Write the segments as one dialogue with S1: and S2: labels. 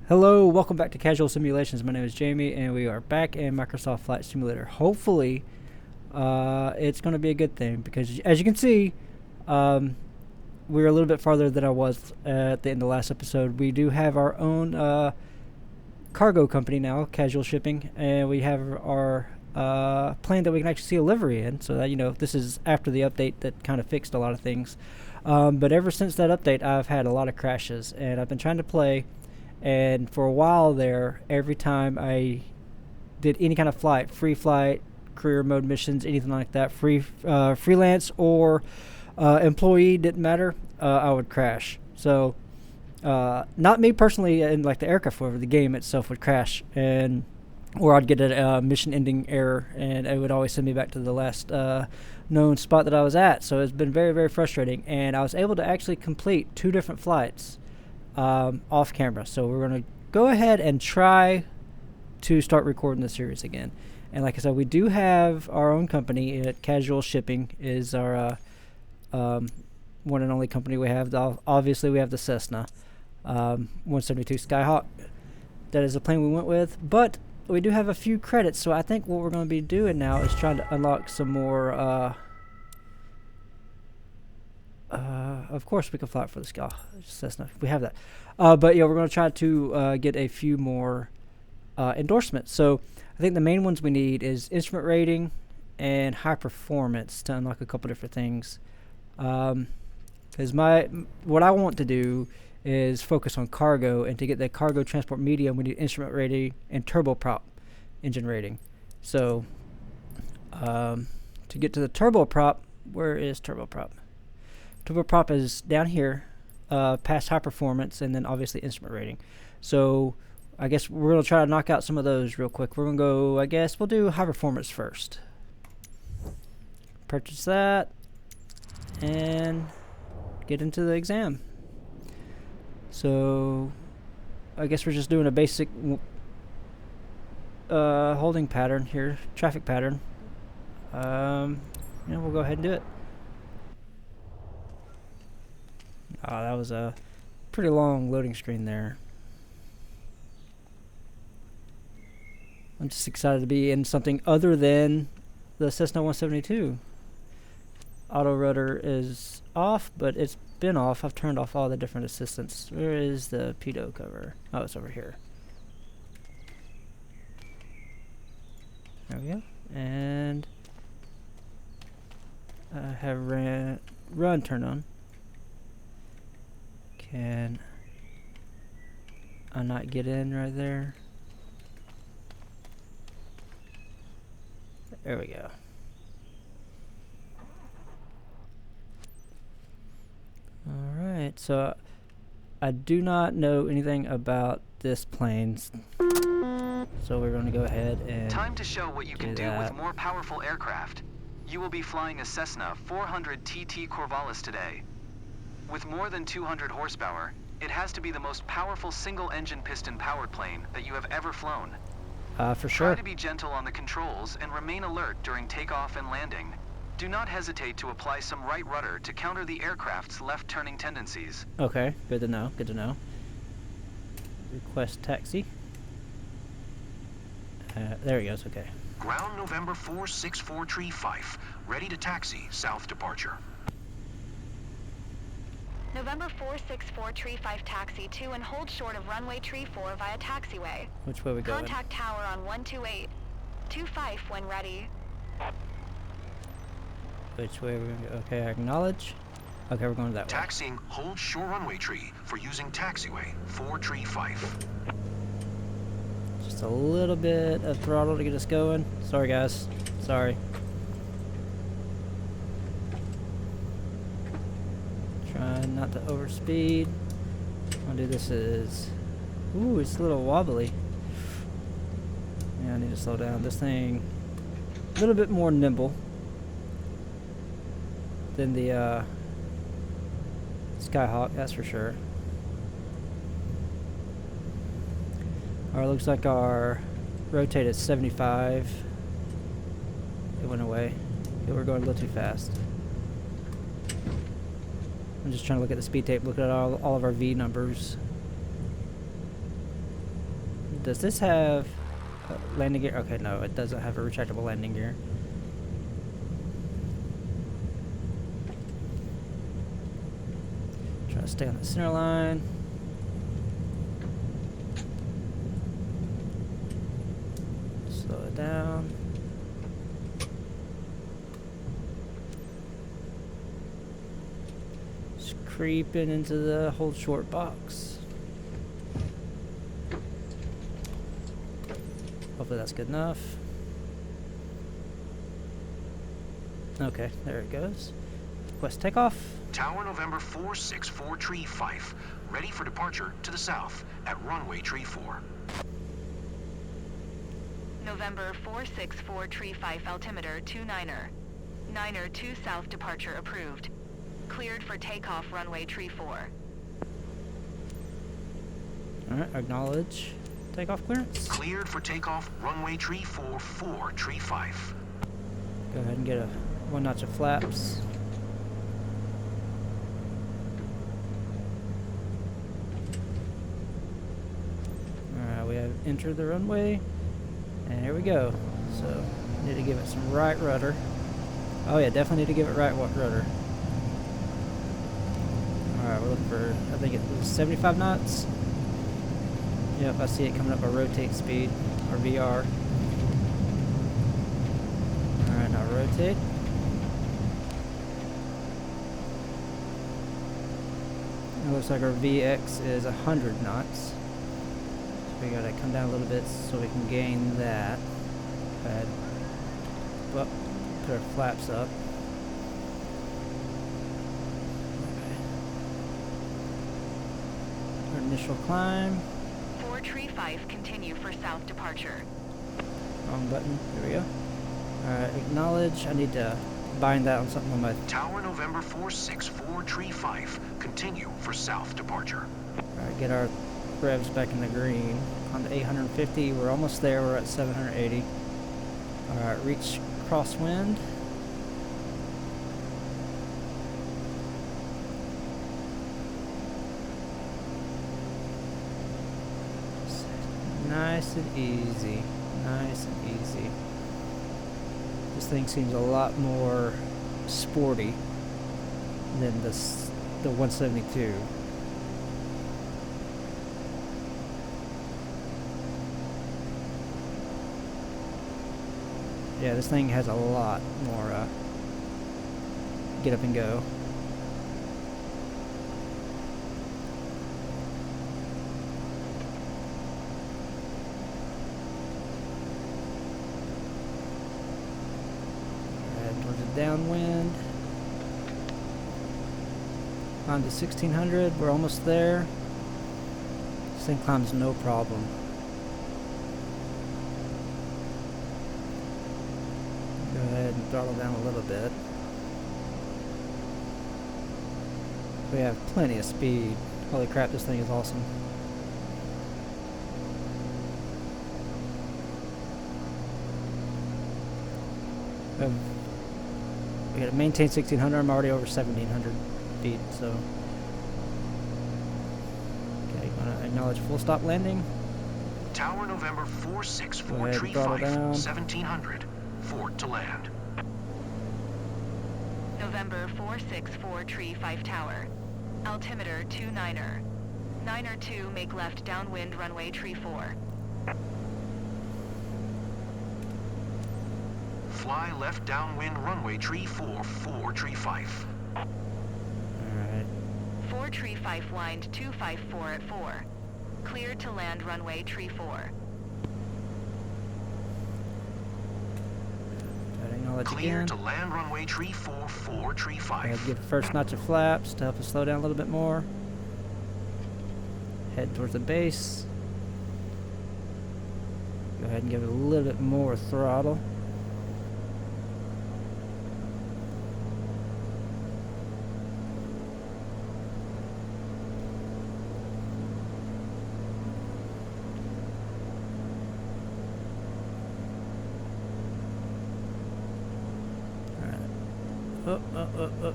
S1: Hello, welcome back to Casual Simulations. My name is Jamie, and we are back in Microsoft Flight Simulator. Hopefully, it's going to be a good thing because, as you can see, we're a little bit farther than I was at the end of the last episode. We do have our own cargo company now, Casual Shipping, and we have our plane that we can actually see a livery in. So that this is after the update that kind of fixed a lot of things. But ever since that update, I've had a lot of crashes, and I've been trying to play. And for a while there, every time I did any kind of flight, free flight, career mode missions, anything like that, freelance or employee, didn't matter, I would crash. So, not me personally, in like the aircraft, however, the game itself would crash, or I'd get a mission-ending error, and it would always send me back to the last known spot that I was at. So it's been very, very frustrating, and I was able to actually complete 2 different flights off camera. So we're going to go ahead and try to start recording the series again. And like I said, we do have our own company. Casual Shipping is our one and only company we have. Obviously, we have the Cessna 172 Skyhawk. That is the plane we went with. But we do have a few credits. So I think what we're going to be doing now is trying to unlock some more... of course, we can fly it for the Sky Cessna. We have that. But yeah, we're going to try to get a few more endorsements. So I think the main ones we need is instrument rating and high performance to unlock a couple different things. Because what I want to do is focus on cargo, and to get the cargo transport medium, we need instrument rating and turboprop engine rating. So to get to the turboprop, where is turboprop? Turboprop is down here, past high performance, and then obviously instrument rating. So I guess we're going to try to knock out some of those real quick. We're going to go, I guess we'll do high performance first. Purchase that, and get into the exam. So I guess we're just doing a basic holding pattern here, traffic pattern. We'll go ahead and do it. Oh, that was a pretty long loading screen there. I'm just excited to be in something other than the Cessna 172. Auto rudder is off, but it's been off. I've turned off all the different assistants. Where is the pitot cover? Oh, it's over here. There we go. And I have run turned on. Can I not get in right there? There we go. Alright, so I do not know anything about this plane, so we're going to go ahead and
S2: time to show what you can do with more powerful aircraft. You will be flying a Cessna 400 TT Corvallis today. With more than 200 horsepower, it has to be the most powerful single-engine piston-powered plane that you have ever flown.
S1: For sure.
S2: Try to be gentle on the controls and remain alert during takeoff and landing. Do not hesitate to apply some right rudder to counter the aircraft's left-turning tendencies.
S1: Okay, good to know, good to know. Request taxi. There he goes, okay.
S3: Ground November 46435, ready to taxi, south departure.
S4: November 46435 taxi 2 and hold short of runway tree 4 via taxiway.
S1: Which way we going?
S4: Contact tower on 128. 25 when ready.
S1: Which way are we going to go? Okay, I acknowledge. Okay, we're going that way.
S3: Taxiing, hold shore runway tree for using taxiway 435.
S1: Just a little bit of throttle to get us going. Sorry, guys. Sorry. Trying not to overspeed. I'll do this is... Ooh, it's a little wobbly. Yeah, I need to slow down. This thing... a little bit more nimble than the Skyhawk, that's for sure. Alright, looks like our rotate is 75. It went away. Okay, we're going a little too fast. I'm just trying to look at the speed tape, look at all of our V numbers. Does this have landing gear? Okay, no, it doesn't have a retractable landing gear. Try to stay on the center line. Slow it down. Just creeping into the hold short box. Hopefully that's good enough. Okay, there it goes. Request takeoff.
S3: Tower November 464 Tree Fife, ready for departure to the south at runway tree 4.
S4: November 464 Tree Fife altimeter 29er. 9er 2 south departure approved. Cleared for takeoff runway tree 4.
S1: Alright, acknowledge takeoff clearance.
S3: Cleared for takeoff runway tree 4 Tree Fife.
S1: Go ahead and get a 1 notch of flaps. Alright, we have entered the runway. And here we go. So, need to give it some right rudder. Oh yeah, definitely need to give it right rudder. Alright, we're looking for, I think it was 75 knots. Yep, I see it coming up our rotate speed, or VR. Alright, now rotate. It looks like our VX is 100 knots. So we gotta come down a little bit so we can gain that. Go ahead. Well, put our flaps up. Okay. Our initial climb.
S4: 4 Tree Fife, continue for south departure.
S1: Wrong button. There we go. Alright, acknowledge. I need to bind that on something on my...
S3: Tower November 464 Tree Fife, continue for south departure.
S1: Alright, get our revs back in the green. On to 850. We're almost there. We're at 780. Alright, reach crosswind. Nice and easy. Nice and easy. This thing seems a lot more sporty than the 172. Yeah, this thing has a lot more get up and go. Heading towards the downwind. Climb to 1600, we're almost there. This thing climbs no problem. Go ahead and throttle down a little bit. We have plenty of speed. Holy crap, this thing is awesome. We gotta maintain 1600. I'm already over 1700 feet, so. Okay, gonna acknowledge full stop landing.
S3: Tower November 464 Tree
S1: throttle
S3: 5,
S1: down.
S3: 1700. Fort to land.
S4: November 464 Tree 5 Tower. Altimeter 29er. 9er 2 make left downwind runway tree 4.
S3: Fly left downwind runway tree 4 Tree 5.
S1: Alright.
S4: 4 Tree 5 wind 254 at 4. Cleared to land runway tree 4.
S1: Acknowledge
S3: Clear
S1: again.
S3: to land runway tree 4 Tree 5.
S1: Give the first notch of flaps to help us slow down a little bit more. Head towards the base. Go ahead and give it a little bit more throttle.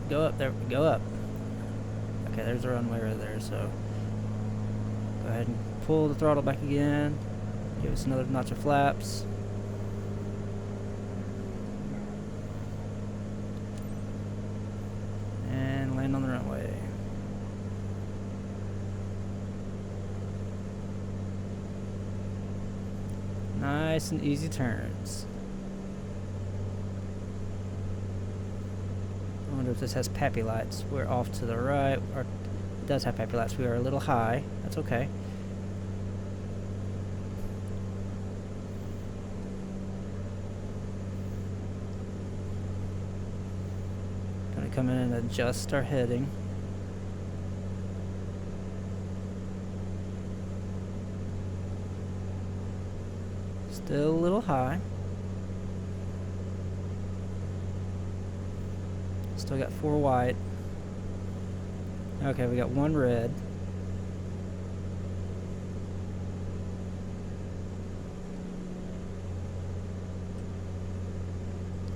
S1: Go up there, go up. Okay, there's the runway right there, so go ahead and pull the throttle back again. Give us another notch of flaps. And land on the runway. Nice and easy turns. I wonder if this has pappy lights. We're off to the right. Or it does have pappy lights. We are a little high. That's okay. Gonna come in and adjust our heading. Still a little high. Still got 4 white. Okay, we got 1 red.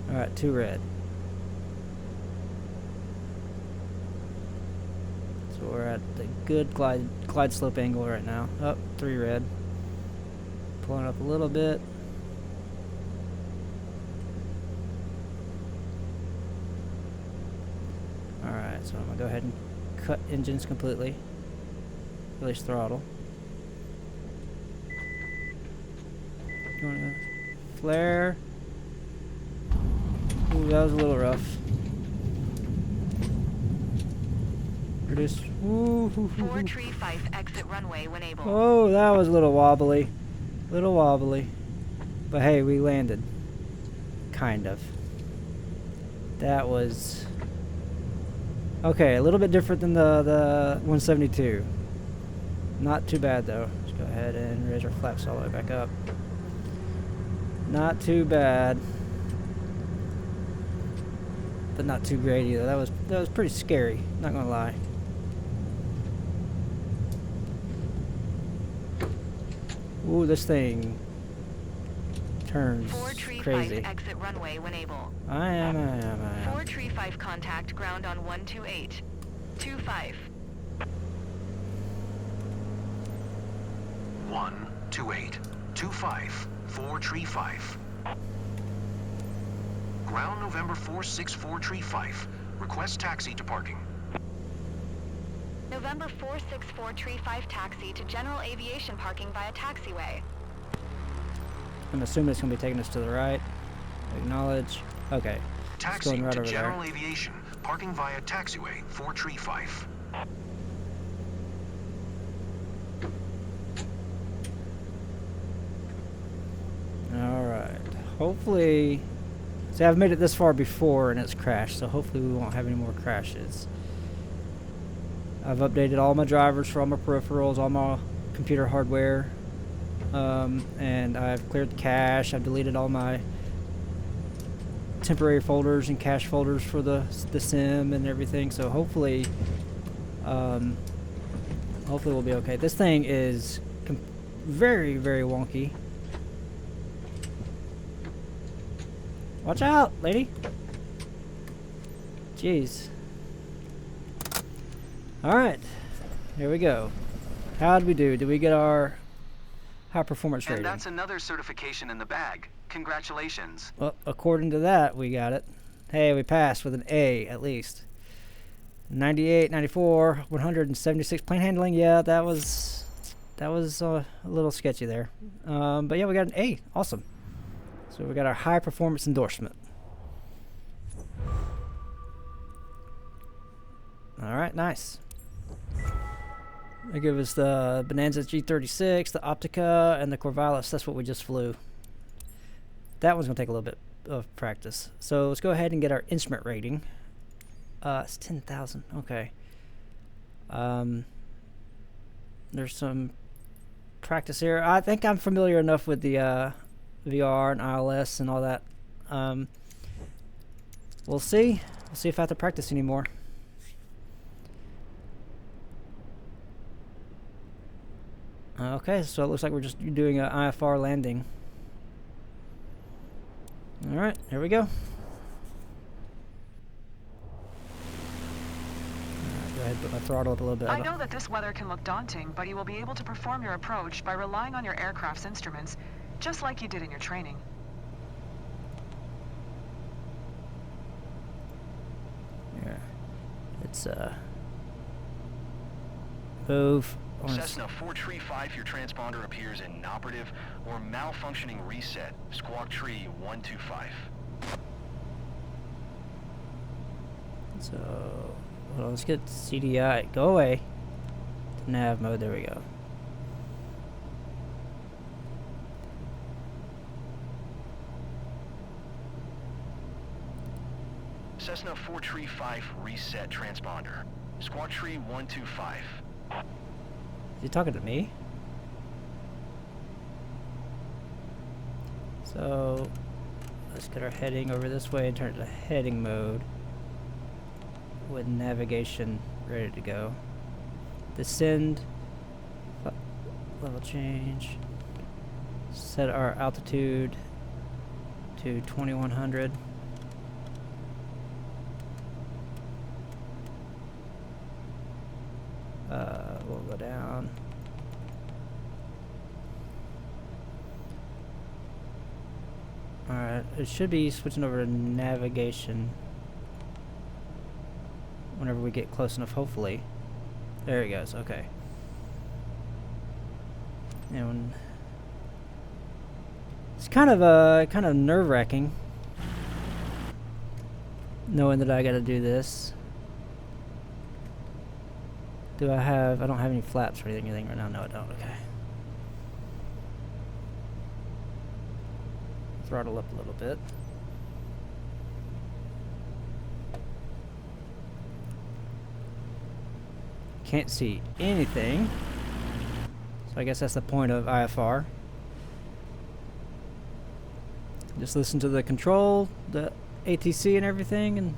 S1: Alright, 2 red. So we're at the good glide slope angle right now. Up, 3 red. Pulling up a little bit. Alright, so I'm going to go ahead and cut engines completely. Release throttle. Going to flare. Ooh, that was a little rough. Reduce. Ooh,
S4: 435 exit runway when able.
S1: oh, that was a little wobbly. Little wobbly. But hey, we landed. Kind of. That was... okay, a little bit different than the 172. Not too bad though. Let's go ahead and raise our flaps all the way back up. Not too bad. But not too great either. That was pretty scary, not gonna lie. Ooh, this thing turns crazy.
S4: 435 exit runway when able.
S1: I am.
S4: 435 contact ground on 128. 25.
S3: 128 25 435. Ground November 46435. Request taxi to parking.
S4: November 46435 taxi to general aviation parking via taxiway.
S1: I'm assuming it's gonna be taking us to the right. Acknowledge. Okay. It's
S3: Taxi
S1: going right
S3: to
S1: over
S3: general
S1: there.
S3: aviation. Parking via taxiway 435.
S1: Alright. Hopefully... see, I've made it this far before and it's crashed, so hopefully we won't have any more crashes. I've updated all my drivers for all my peripherals, all my computer hardware. And I've cleared the cache. I've deleted all my temporary folders and cache folders for the sim and everything. So hopefully, hopefully we'll be okay. This thing is very, very wonky. Watch out, lady. Jeez. Alright. Here we go. How did we do? Did we get our high performance rating?
S2: And that's another certification in the bag. Congratulations.
S1: Well, according to that, we got it. Hey, we passed with an A at least. 98, 94, 176 plane handling. Yeah, that was a little sketchy there. But yeah, we got an A. Awesome. So we got our high performance endorsement. All right, nice. They give us the Bonanza G36, the Optica, and the Corvallis. That's what we just flew. That one's gonna take a little bit of practice. So let's go ahead and get our instrument rating. It's 10,000. Okay. There's some practice here. I think I'm familiar enough with the VR and ILS and all that. We'll see. We'll see if I have to practice anymore. Okay, so it looks like we're just doing an IFR landing. Alright, here we go. Go ahead ahead and put my throttle up a little bit.
S5: I know that this weather can look daunting, but you will be able to perform your approach by relying on your aircraft's instruments, just like you did in your training.
S1: Yeah. It's, move.
S3: Cessna 435, your transponder appears inoperative or malfunctioning reset. Squawk tree 125.
S1: So, well, let's get CDI. Go away. Nav mode. There we go.
S3: Cessna 435 reset transponder. Squawk tree 125.
S1: Is he talking to me? So, let's get our heading over this way and turn it to heading mode with navigation ready to go. Descend, level change, set our altitude to 2100. We'll go down. Alright, it should be switching over to navigation whenever we get close enough, hopefully. There he goes, okay. And it's kind of nerve-wracking knowing that I gotta do this. I don't have any flaps or anything right now. No, I don't. Okay. Throttle up a little bit. Can't see anything. So I guess that's the point of IFR. Just listen to the control, the ATC and everything, and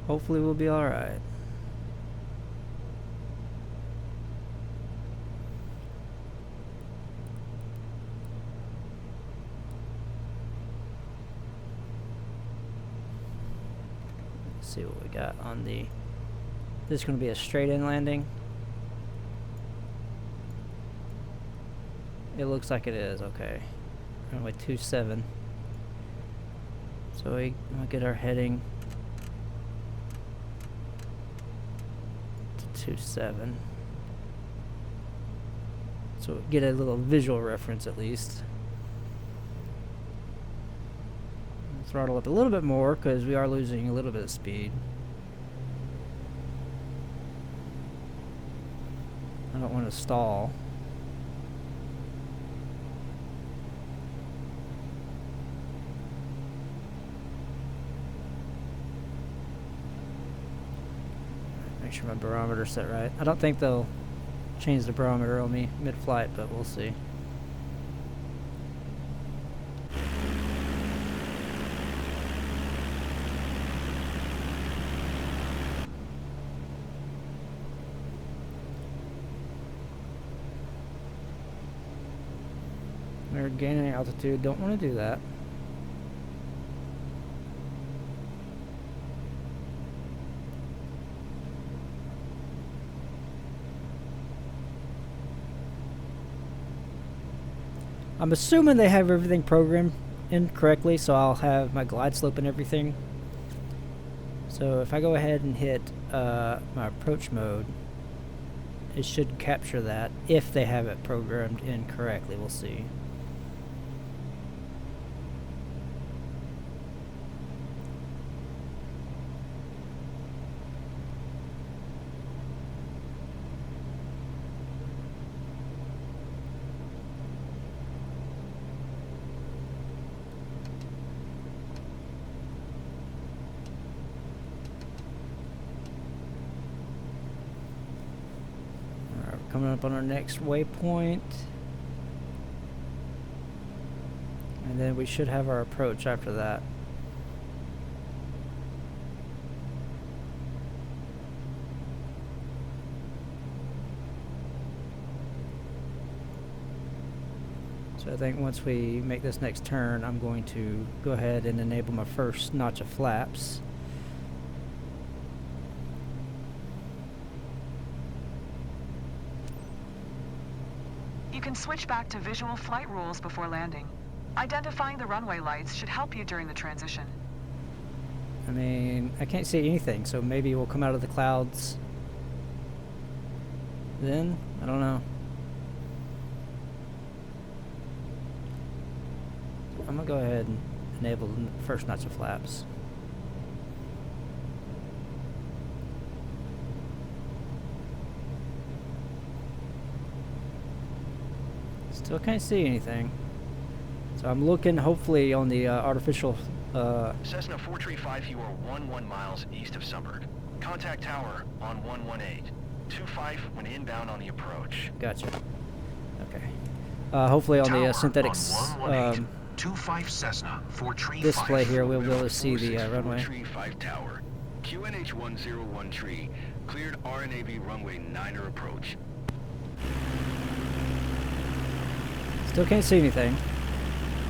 S1: hopefully we'll be alright. See what we got on the. This is going to be a straight in landing. It looks like it is. Okay, runway 27. So we'll get our heading to 27. So we'll get a little visual reference at least. Throttle up a little bit more because we are losing a little bit of speed. I don't want to stall. Make sure my barometer's set right. I don't think they'll change the barometer on me mid-flight, but we'll see. We're gaining altitude, don't want to do that. I'm assuming they have everything programmed in correctly, so I'll have my glide slope and everything. So if I go ahead and hit my approach mode, it should capture that if they have it programmed in correctly. We'll see. Coming up on our next waypoint, and then we should have our approach after that. So I think once we make this next turn, I'm going to go ahead and enable my first notch of flaps.
S5: You can switch back to visual flight rules before landing. Identifying the runway lights should help you during the transition.
S1: I mean, I can't see anything, so maybe we'll come out of the clouds then? I don't know. I'm gonna go ahead and enable the first notch of flaps. Still can't see anything. So I'm looking hopefully on the artificial
S3: Cessna 435, you are 11 miles east of Sunburg. Contact tower on 118. 25 when inbound on the approach.
S1: Gotcha. Okay. Hopefully on the
S3: Tower
S1: synthetic
S3: on 118. 25 Cessna 435.
S1: display here we'll be able to see the runway.
S6: Tree 5 tower. QNH 101 tree. Cleared RNAV runway 9er approach.
S1: Still can't see anything.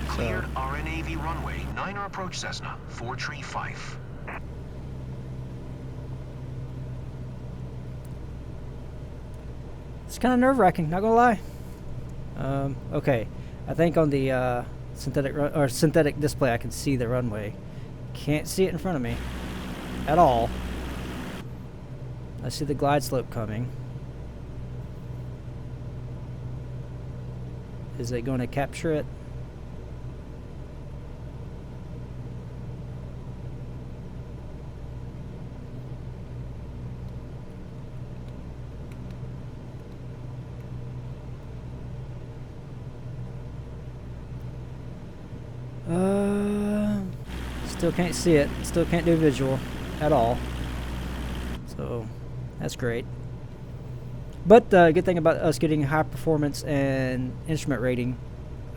S3: Cleared RNAV runway 9er approach Cessna 435.
S1: It's kind of nerve-wracking, not gonna lie. Okay, I think on the synthetic display I can see the runway. Can't see it in front of me at all. I see the glide slope coming. Is it going to capture it? Still can't see it. Still can't do visual at all. So that's great. But the good thing about us getting high performance and instrument rating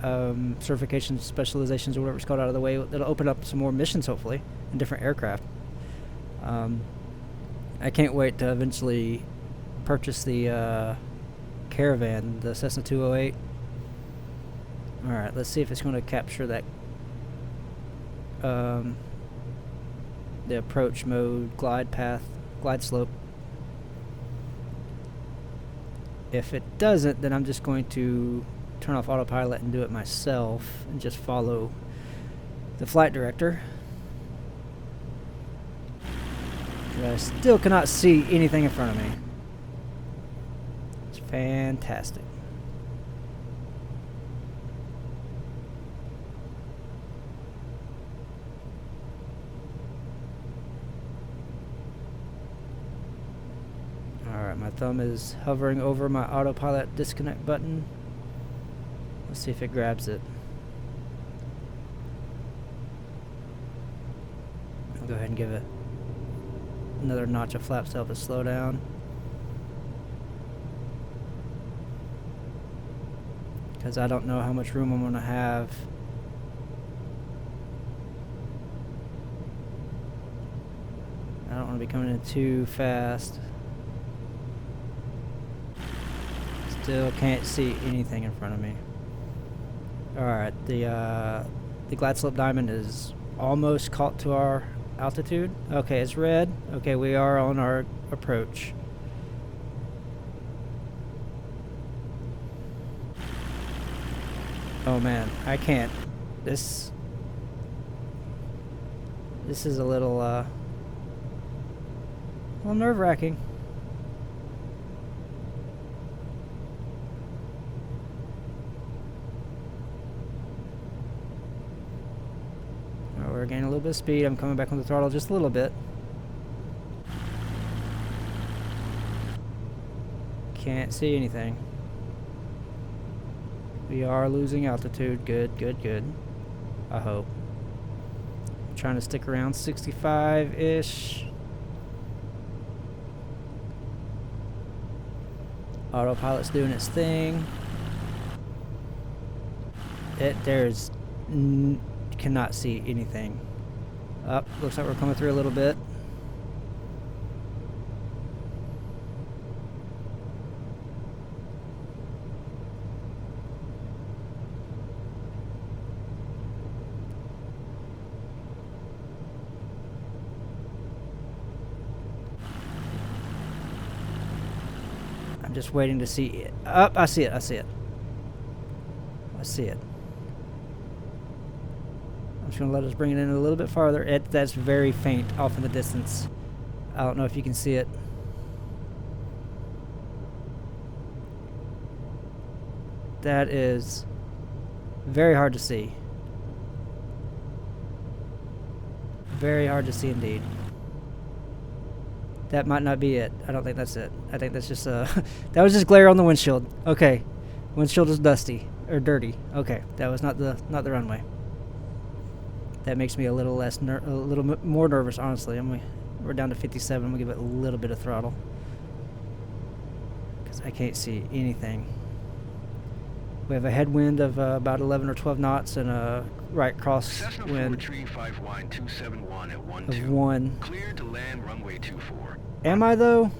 S1: certifications, specializations, or whatever it's called out of the way, it'll open up some more missions hopefully in different aircraft. I can't wait to eventually purchase the Caravan, the Cessna 208. Alright, let's see if it's going to capture that the approach mode, glide path, glide slope. If it doesn't, then I'm just going to turn off autopilot and do it myself and just follow the flight director. I still cannot see anything in front of me. It's fantastic. Alright, my thumb is hovering over my autopilot disconnect button. Let's see if it grabs it. I'll go ahead and give it another notch of flaps to help it slow down. Because I don't know how much room I'm going to have. I don't want to be coming in too fast. Still can't see anything in front of me. Alright, the glide slope diamond is almost caught to our altitude. Okay, it's red. Okay, we are on our approach. Oh man, I can't. This is a little nerve-wracking. We're gaining a little bit of speed. I'm coming back on the throttle just a little bit. Can't see anything. We are losing altitude. Good, good, good. I hope. I'm trying to stick around 65-ish. Autopilot's doing its thing. There's cannot see anything. Up, looks like we're coming through a little bit. I'm just waiting to see it. Up, I see it, I see it. I see it. I'm just going to let us bring it in a little bit farther. That's very faint off in the distance. I don't know if you can see it. That is very hard to see. Very hard to see indeed. That might not be it. I don't think that's it. I think that's just that was just glare on the windshield. Okay. Windshield is dusty or dirty. Okay. That was not the runway. That makes me a little less more nervous, honestly. We're down to 57. We'll give it a little bit of throttle cuz I can't see anything. We have a headwind of about 11 or 12 knots and a right cross wind of 1.
S6: Cleared to land runway 24.
S1: Am I though?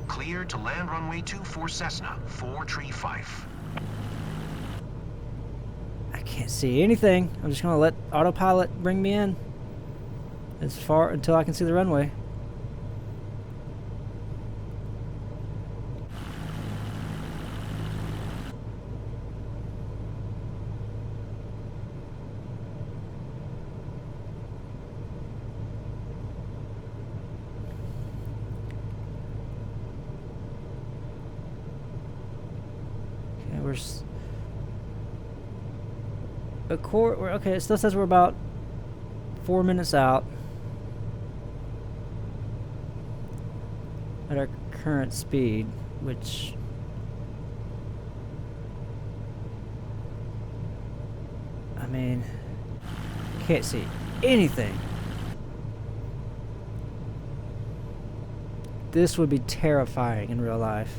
S7: Cleared to land runway 24 Cessna 435.
S1: I can't see anything. I'm just going to let autopilot bring me in as far until I can see the runway. Okay, it still says we're about 4 minutes out at our current speed, which I mean, can't see anything. This would be terrifying in real life.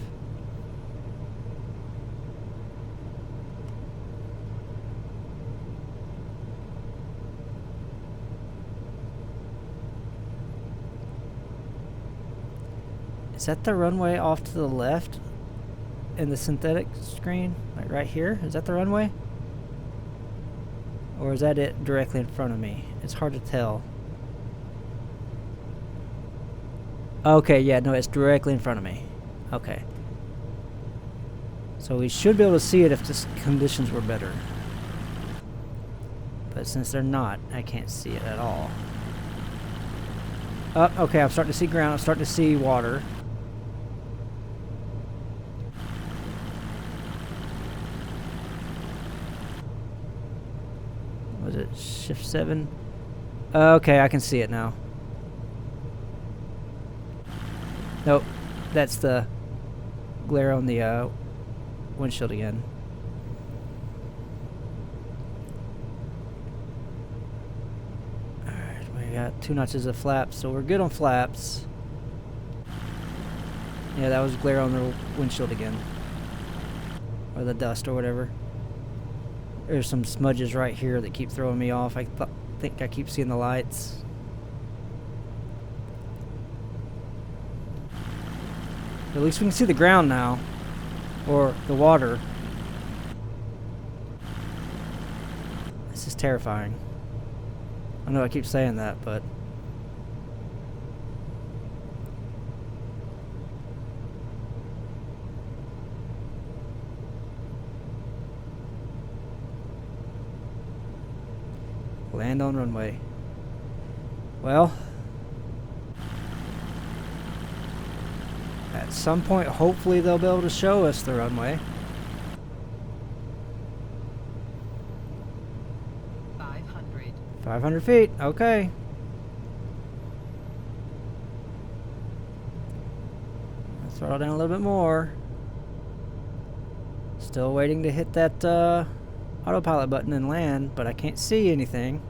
S1: Is that the runway off to the left in the synthetic screen? Like right here? Is that the runway? Or is that it directly in front of me? It's hard to tell. Okay, yeah, no, it's directly in front of me. Okay. So we should be able to see it if the conditions were better. But since they're not, I can't see it at all. Okay, I'm starting to see ground. I'm starting to see water. Was it shift 7? Okay, I can see it now. Nope, that's the glare on the windshield again. Alright, we got 2 notches of flaps, so we're good on flaps. Yeah, that was glare on the windshield again. Or the dust or whatever. There's some smudges right here that keep throwing me off. I think I keep seeing the lights. At least we can see the ground now. Or the water. This is terrifying. I know I keep saying that, but... Land on runway. Well, at some point, hopefully they'll be able to show us the runway.
S5: 500.
S1: 500 feet, okay. Let's throttle down a little bit more. Still waiting to hit that autopilot button and land, but I can't see anything.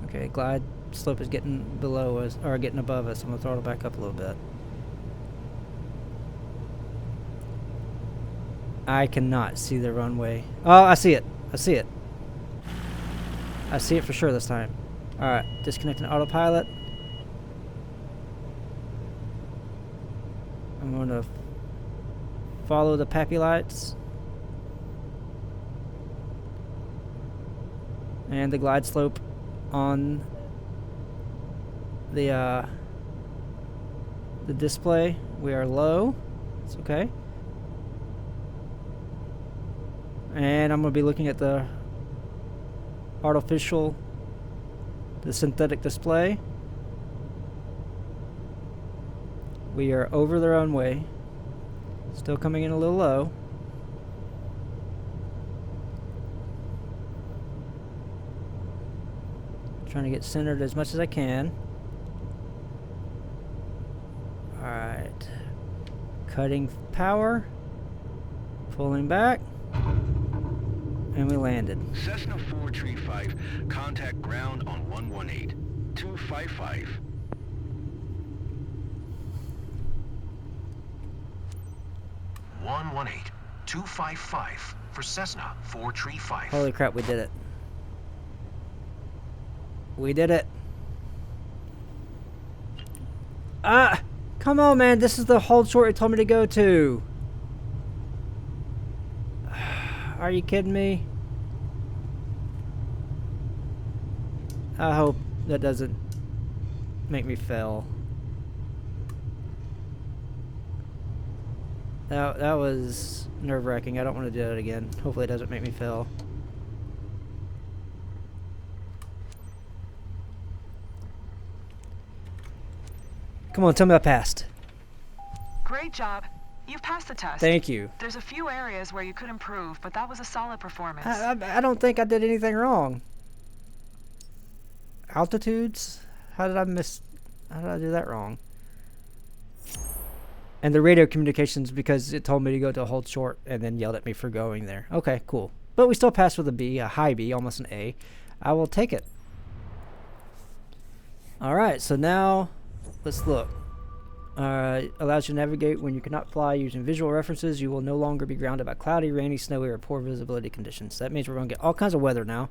S1: Okay, glide slope is getting below us, or getting above us. I'm gonna throttle back up a little bit. I cannot see the runway. Oh, I see it. I see it. I see it for sure this time. Alright, disconnecting autopilot. I'm going to follow the PAPI lights. And the glide slope on the display. We are low. It's okay. And I'm going to be looking at the synthetic display. We are over the runway. Still coming in a little low. Trying to get centered as much as I can. Alright. Cutting power. Pulling back. And we landed.
S6: Cessna 435, contact ground on 118. 255.
S7: One 255 for Cessna 435.
S1: Holy crap, we did it. We did it. Ah! Come on, man. This is the hold short it told me to go to. Are you kidding me? I hope that doesn't make me fail. That was nerve-wracking. I don't want to do that again. Hopefully it doesn't make me fail. Come on, tell me I passed.
S5: Great job. You've passed the test.
S1: Thank you.
S5: There's a few areas where you could improve, but that was a solid performance.
S1: I don't think I did anything wrong. Altitudes? How did I do that wrong? And the radio communications, because it told me to go to a hold short and then yelled at me for going there. Okay, cool. But we still passed with a B, a high B, almost an A. I will take it. Alright, so now let's look. Allows you to navigate when you cannot fly using visual references. You will no longer be grounded by cloudy, rainy, snowy, or poor visibility conditions. That means we're going to get all kinds of weather now.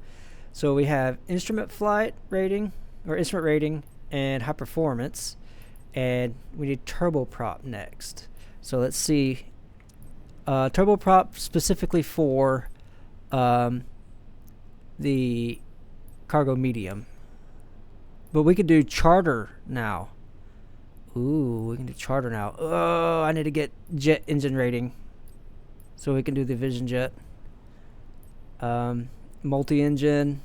S1: So we have instrument flight rating, or instrument rating, and high performance. And we need turboprop next. So let's see. Turboprop specifically for the cargo medium. But we could do charter now. Ooh, we can do charter now. Oh, I need to get jet engine rating. So we can do the Vision Jet. Multi-engine.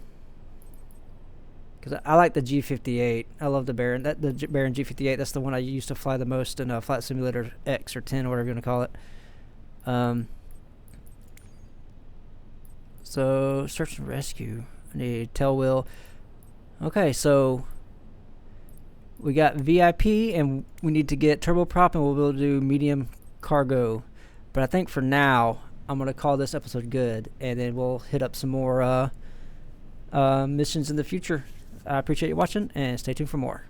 S1: Because I like the G58. I love the Baron. The Baron G58, that's the one I used to fly the most in Flight Simulator X or 10 or whatever you want to call it. So, search and rescue. I need tail wheel. Okay, so we got VIP and we need to get turboprop and we'll be able to do medium cargo. But I think for now, I'm going to call this episode good and then we'll hit up some more missions in the future. I appreciate you watching and stay tuned for more.